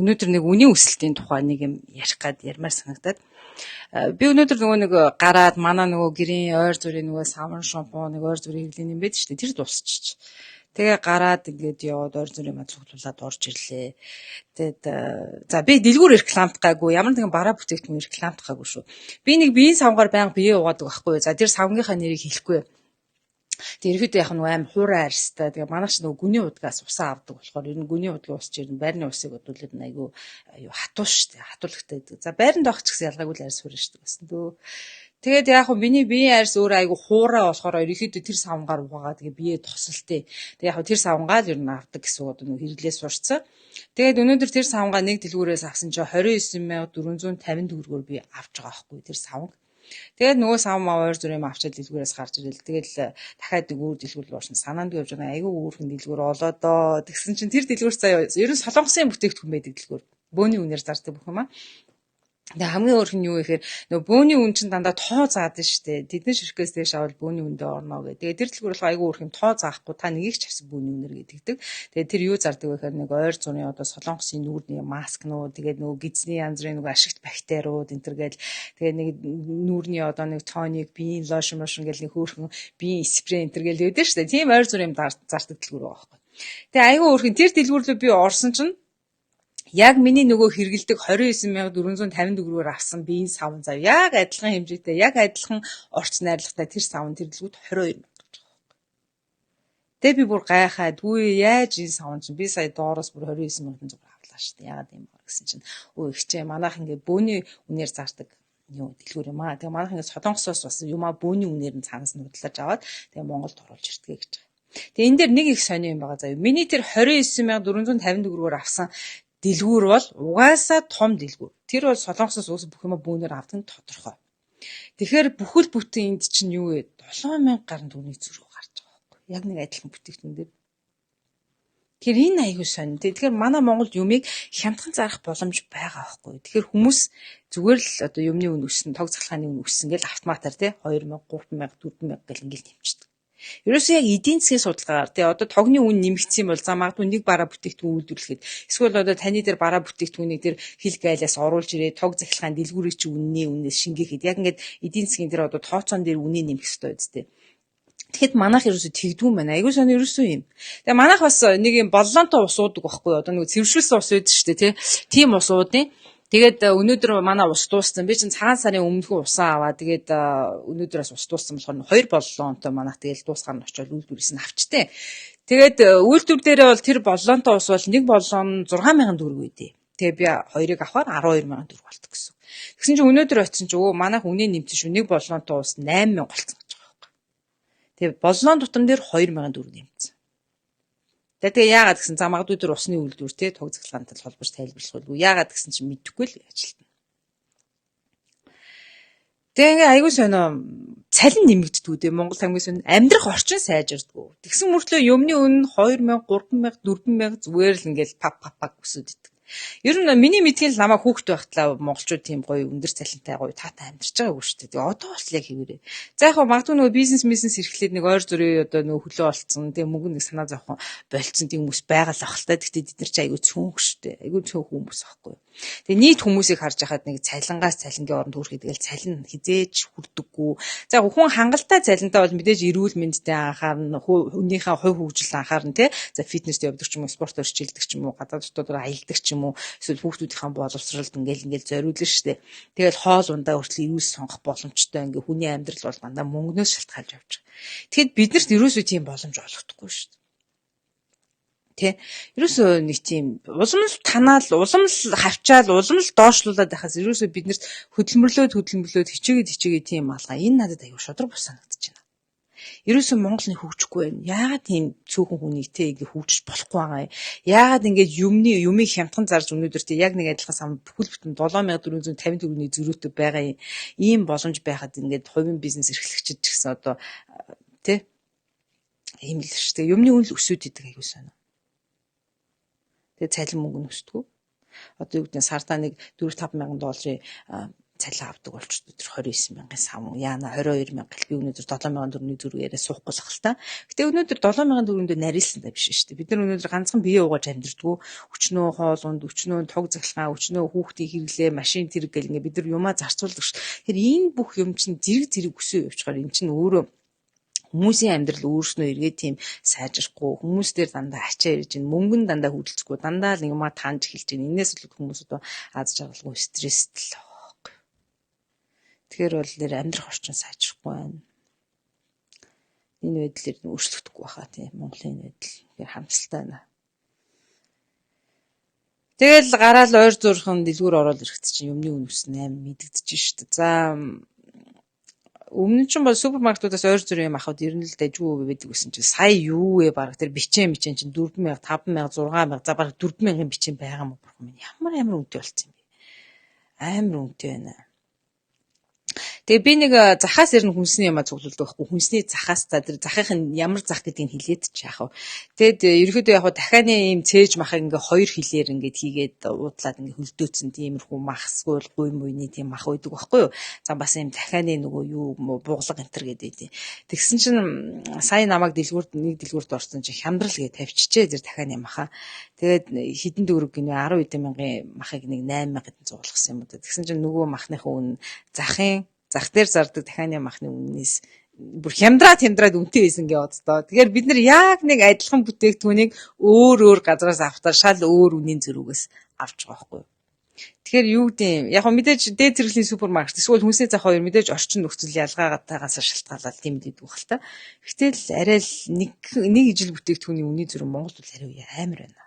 Өнөөдөр нэг үнийн өсөлтийн тухай нэг юм ярих гад ярмаар санагдаад. Би өнөөдөр нөгөө нэг гараад манай нөгөө гэрийн ойр зүрийн нөгөө савн шампунь нэг ойр зүрийн хэвлэн юм байдаг шүү дээ. Тэр дуусчих. Тэгээ гараад ингээд яваад ойр зүрийн мад цуглуулад орж ирлээ. Тэгээд за би дэлгүүр рекламт гайгүй ямар нэгэн бараа бүтээгдэхүүн рекламт гайгүй шүү. Би нэг биеийн савгаар байнга бие угаадаг байхгүй. За тэр савгийнхаа нэрийг хэлэхгүй. Тэгээ ерөөдөө яг нэг аим хуурай арьстай. Тэгээ манайч нөгөө гүний удгаас усаа авдаг болохоор ер нь гүний удгийн ус чинь байрны усыг бодвол айгүй хатуу штэ. Хатуулагтай байдаг. За байранд авах ч гэсэн ялгаагүй л арьс хуурай штэ гэсэн дөө. Тэгээд яг хөө миний биеийн арьс өөрөө айгүй хуурай болохоор ерөөдөө тэр савнгаар угаагаа тэгээ бие тосолтой. Тэгээ яг хөө тэр савнгаа л ер нь авдаг гэсэн одоо нөгөө хэрэглээ сурцсан. Тэгээд өнөөдөр тэр савнгаа нэг дэлгүүрээс авсан чинь 29450 төгрөгөөр би авч байгаа байхгүй тэр савнг. Тэгээд нөгөө сав маа ойр зүрийн авчаад дэлгүүрээс гарч ирэл. Тэгэл дахиад өөр дэлгүүр рүү орсон. Санаанд явж байгаа айгүй өөрхөн дэлгүүр олоо доо. Тэгсэн чинь тэр дэлгүүр заяа ерөн солонгосын бүтээгдэхүүн байдаг дэлгүүр. Бөөний үнээр зардаг бүх юм аа. Тэгээ хамгийн өөр нь юу гэхээр нөгөө бөөний үн чинь дандаа тоо заадаг штэ. Тэдний ширхгээс дээш авал бөөний үндэ орно гэх. Тэгээ тэр дэлгүүр бол айгүй өөр юм тоо заахгүй та нэгийг ч авсан бөөний үнээр гэдэгдэг. Тэгээ тэр юу зардаг вэ гэхээр нэг ойр зургийн одоо солонгосын нүүрний маскнууд тэгээд нөгөө гизний янз бүрийн нөгөө ашигт бактериуд энтергээл тэгээ нэг нүүрний одоо нэг тоник биеийн лошн гэл нэг хөөрхөн биеийн спрей энтергээл өгдөө штэ. Тийм ойр зургийн зардаг дэлгүүр байгаа байхгүй. Тэгээ айгүй өөр юм тэр дэлгүүр рүү би орсон чинь яг миний нөгөө хэрэгэлдэг 29450 төгрөгөөр авсан биеийн савн зав яг адилхан хэмжээтэй яг адилхан орц найрлагатай тэр савн тэр дэлгүүрт 22 мянга гэж байгаа. Тэгээ би бүр гайхаад үгүй яаж энэ савн чинь би сая доороос бүр 29 мянган зүгээр авлаа шүү дээ. Яагаад юм бэ гэсэн чинь өө ихчээ манайх ингээ бөөний үнээр зардаг юу дэлгүүр юм аа. Тэгээ манайх ингээ солонгосоос бас юмаа бөөний үнээр нь цаанаас нь худалдаж аваад тэгээ Монголд оруулж ирдэг гэж байгаа. Тэгээ энэ дээр нэг их сони юм байгаа заяа. Миний тэр 29450 төгрөгөөр авсан дэлгүүр бол угаасаа том дэлгүүр. Тэр бол солонгосоос өөс бүх юм бөөнөр авдаг нь тодорхой. Тэгэхээр бүхэл бүтэн энд чинь юу вэ? 7000 гаруй төгрөгийн зүрх гарч байгаа байхгүй. Яг нэг адилхан бүтээгдэхүүн дээр. Тэгэхээр энэ аягүй сонь. Тэгэхээр манай Монголд юмыг хямдхан зарах боломж байгаа байхгүй. Тэгэхээр хүмүүс зүгээр л одоо юмны үн өссөн, тог захлааны үн өссөн гэл автоматар тий 2000, 3000, 4000 гэл ингээл нэмчихдэг. Ерөөсөө яг эдийн засгийн судалгаагаар тий одоо тогны үн нэмэгдсэн бол за магадгүй нэг бараа бүтээгдэхүүн үйлдвэрлэхэд эсвэл одоо таны дээр бараа бүтээгдэхүүнийг тэр хил гайлаас оруулж ирээ тог захилгаан дэлгүүрийн чи үнээс шингээхэд яг ингээд эдийн засгийн дээр одоо тооцоон дээр үнэ нэмэх хэрэгтэй үстэй. Тэгэхэд манайх ерөөсөө тэгдүүн байна. Айгүй сони ерөөсөө юм. Тэгээ манайх бас нэг юм боллоонтой ус уудаг байхгүй одоо нэг цэвэршүүлсэн ус уудаг шүү дээ тий. Тийм ус уудیں۔ Тэгээд өнөөдөр манай ус дууссан. Би чинь цагаан сарын өмнөхөн усаа аваа. Тэгээд өнөөдрөөс ус дууссан болохоор 2 боллоонтой манайх тэгэл дуусгаар нь очиод үйлдвэрлэсэн авчтай. Тэгээд үйлдвэр дээрээ бол тэр боллоонтой ус бол нэг боллоон 6000 төгрөг үйдээ. Тэгээ би 2-ыг авахаар 12000 төгрөг болт гэсэн. Тэгсэн чинь өнөөдөр очисон чинь өө манайх үнэ нэмсэн шүү. Нэг боллоонтой ус 8000 болцсон гэж байгаа байхгүй. Тэгээ боллоон тутам дээр 2000 төгрөг нэмсэн. Тэгээ яагаад гэсэн за магадгүй тэр усны үйлдвэр те тог захилгаантай холбож тайлбарлах байлгүй. Яагаад гэсэн чинь мэдэхгүй л ажилтна. Тэгээ ингээ аягүй сонио цалин нэмэгддэг үү Монгол хамгийн сонио амьдрах орчин сайжирдаг. Тэгсэн мөртлөө юмны үн 2000, 3000, 4000 зүгээр л ингээл пап өсөд идэг. Ер нь миний мэдхийн намайг хүүхэд байхтлаа монголчууд тийм гоё өндөр цалинтай гоё таатай амьдарч байгаагүй шүү дээ. Тэгээ одоо бол яг хэвээрээ. За яг магадгүй нөгөө бизнес эрхлээд нэг ойр зүрийн одоо нөгөө хөлөө олцсон. Тэгээ мөнгө нэг санаа зовхон болцсон тийм хүмүүс байгаа л ахaltaа. Гэхдээ бид нар ч айгүй цөөнх шүү дээ. Айгүй цөөнх хүмүүс аахгүй. Тэгээ нийт хүмүүсийг харж байхад нэг цалингаас цалингийн оронд хүрэхэд тэгэл цалин хизээж хүрдэггүй. За хүн хангалттай цалинтай бол мэдээж эрүүл мэндэд анхаарна, хүнийхээ хувь хөгжилд анхаарна тий. За фитнест явдаг ч юм уу, спортоор хичээлдэг ч юм уу, гадаад дотоод аялдаг ч юм уу, эсвэл хүүхдүүдийнхээ боловсролд ингээл зориулна штэ. Тэгэл хоол ундаа хүртэл эрүүл сонгох боломжтой ингээ хүний амьдрал бол дандаа мөнгнөөс шалтгаалж явж байгаа. Тэгэхэд биднэрт ерөөсөө тийм боломж олгохдоггүй штэ. Тэ ерөөсөө нэг тийм улам л танаал улам л хавчаал улам л доошлуулад байхаас ерөөсөө биднэрт хөдөлмөрлөөд хичээгээд тийм алгаа энэ надад аюу шодрог бус санагдаж байна. Ерөөсөө Монголны хөгжихгүй байна. Яагаад тийм цөөхөн хүнийг те ингээ хөгжиж болохгүй байгаа юм? Яагаад ингээ юмыг хямдхан зарж өнөөдөр те яг нэг адилхан сам бүхэл бүтэн 7450 төгрөгийн зөрүүтэй байгаа юм. Ийм боломж байхад ингээ хувийн бизнес эрхлэгчид ч гэсэн одоо те ийм л шүү дээ. Юмны үн л өсөд идэг аюу сонио. Тэгээ цалин мөнгө нь өсдөг. Одоо юу гэдэг нь сартаа нэг $4-5 мянган долларын цалин авдаг болчихсон. Тэр 29,000-ын сав яана 22,000 гэл би өнөөдөр 7,000 төгрөгийн зүргээрээ суухгүй л хэл та. Гэтэ өнөөдөр 7,000 төгрөндөө нарийнсан да биш шүү дээ. Бид нар өнөөдөр ганцхан бие угааж амьдрдгүү. Өчнөө хоолунд, өчнөө туг захилгаан, өчнөө хүүхдийн хэрэглээ, машин тэрэг гэл ингээ бид нар юмаа зарцуулдаг ш. Тэгэхээр энэ бүх юм чинь зэрэг өсөө явчихаар эн чинь өөрөө хүмүүсийн амьдрал өөрснөө эргээд тийм сайжрахгүй хүмүүс дээр дандаа ачаа ирж ин мөнгөн дандаа хөдөлцөхгүй дандаа л юмаа таанж эхэлж ин энэс л хүмүүс одоо аз жаргалгүй стресстэй л байгаа. Тэгэхээр бол нэр амьдрах орчин сайжрахгүй байна. Энэ байдлаар нь өөрчлөгдөхгүй байхаа тийм Монголын байдал гэр хамсалтай байна. Тэгэл гараал ойр зурхан дэлгүүр ороод ирэхэд чинь юмны үнэс 8 мэдэгдэж штэ. За өмнө нь ч бол супермаркетуудаас ойр зүрийн юм авахд 90 л дажгүй байдаг гэсэн чинь сая юу вэ баг тэр бичэн чинь 4,000 5,000 6,000 за баг 4,000-ын бичэн байгаа мó бурхан минь ямар үнэтэй болцсон юм бэ амар үнэтэй байна. Тэгээ би нэг захаас ирнэ хүнсний юмаа цуглуулдаг байхгүй хүнсний захаас за тэр захын ямар зах гэдгийг хэлээд ч яах вэ. Тэгэд ерөөдөө яг дахианы ийм цээж махыг ингээ хоёр хилээр ингээд хийгээд уудлаад ингээ хөлдөөцсөн тиймэрхүү махсгүй гуй муйны тийм мах байдаг байхгүй юу. За бас ийм дахианы нөгөө юу буглаг энтер гэдэг. Тэгсэн чинь сая намайг нэг дэлгүүрт орсон чинь хямдрал гэж тавьчихжээ тэр дахианы маха. Тэгээд хідэн төгрөг гинэ 10 эдэн мянган махыг нэг 8,000 гэд зугласан юм уу. Тэгсэн чинь нөгөө махныхаа үн зах дээр зардаг дахианы махны үнээс бүр хямдраад үнэтэй байсан гэж боддоо. Тэгэхээр бид нар яг нэг адилхан бүтээгдэхүүнийг өөр газраас авахтаар шал өөр үнийн зөрүүгээс авч байгаа байхгүй юу. Тэгэхээр юу гэдэг юм яг мэдээж дээд зэрэглэлийн супермаркет эсвэл хүнсний зах хоёр мэдээж орчин нөхцөл ялгаагаас шалтгаалаад тийм дэд үхэл та. Гэтэл арай л нэг ижил бүтээгдэхүүний үнийн зөрүү Монголд бол арай амар байна.